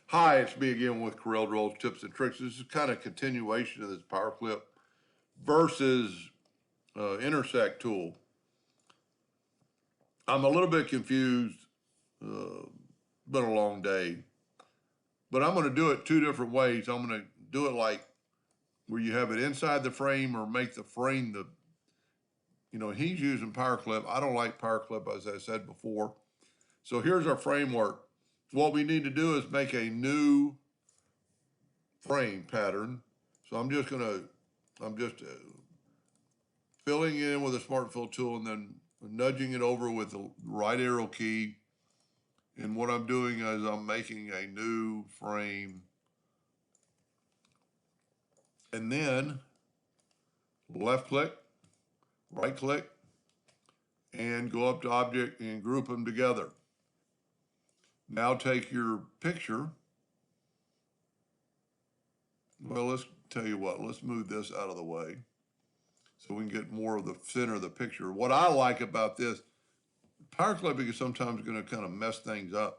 Hi, it's me again with Corel Rolls Tips and Tricks. This is kind of a continuation of this power clip versus Intersect tool. I'm a little bit confused. Been a long day, but I'm going to do it two different ways. I'm going to do it like where you have it inside the frame or make the frame he's using power clip. I don't like power clip, as I said before. So here's our framework. What we need to do is make a new frame pattern. So I'm just filling it in with a smart fill tool and then nudging it over with the right arrow key. And what I'm doing is I'm making a new frame. And then left click, right click, and go up to object and group them together. Now take your picture. Well, let's tell you what, let's move this out of the way so we can get more of the center of the picture. What I like about this, power clipping is sometimes going to kind of mess things up.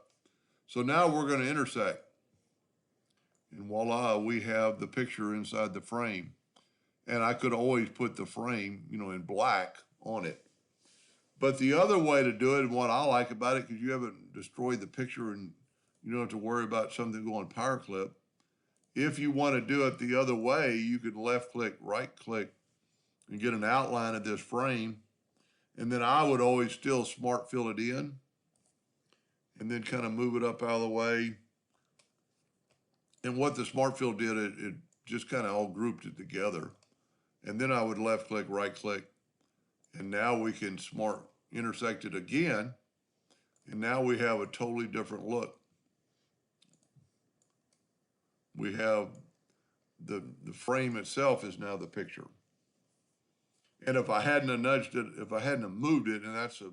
So now we're going to intersect. And voila, we have the picture inside the frame. And I could always put the frame, in black on it. But the other way to do it, and what I like about it, because you haven't destroyed the picture and you don't have to worry about something going power clip. If you want to do it the other way, you could left click, right click, and get an outline of this frame. And then I would always still smart fill it in and then kind of move it up out of the way. And what the smart fill did, it just kind of all grouped it together. And then I would left click, right click, and now we can smart intersect it again. And now we have a totally different look. We have the frame itself is now the picture. And if I hadn't have nudged it, if I hadn't have moved it, and that's a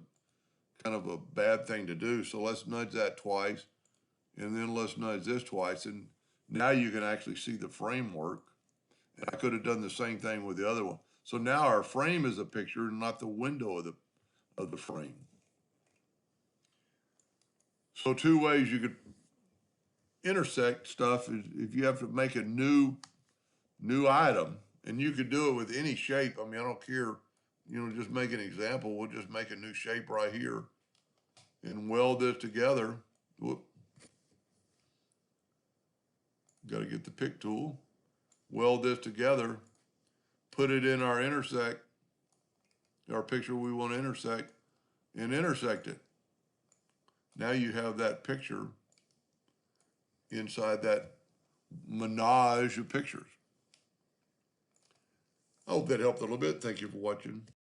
kind of a bad thing to do. So let's nudge that twice, and then let's nudge this twice. And now you can actually see the framework. And I could have done the same thing with the other one. So now our frame is a picture, not the window of the frame. So two ways you could intersect stuff is if you have to make a new item, and you could do it with any shape. I mean, I don't care, just make an example. We'll just make a new shape right here and weld this together. Whoop. Got to get the pick tool. Weld this together, put it in our intersect, our picture we want to intersect, and intersect it. Now you have that picture inside that menage of pictures. I hope that helped a little bit. Thank you for watching.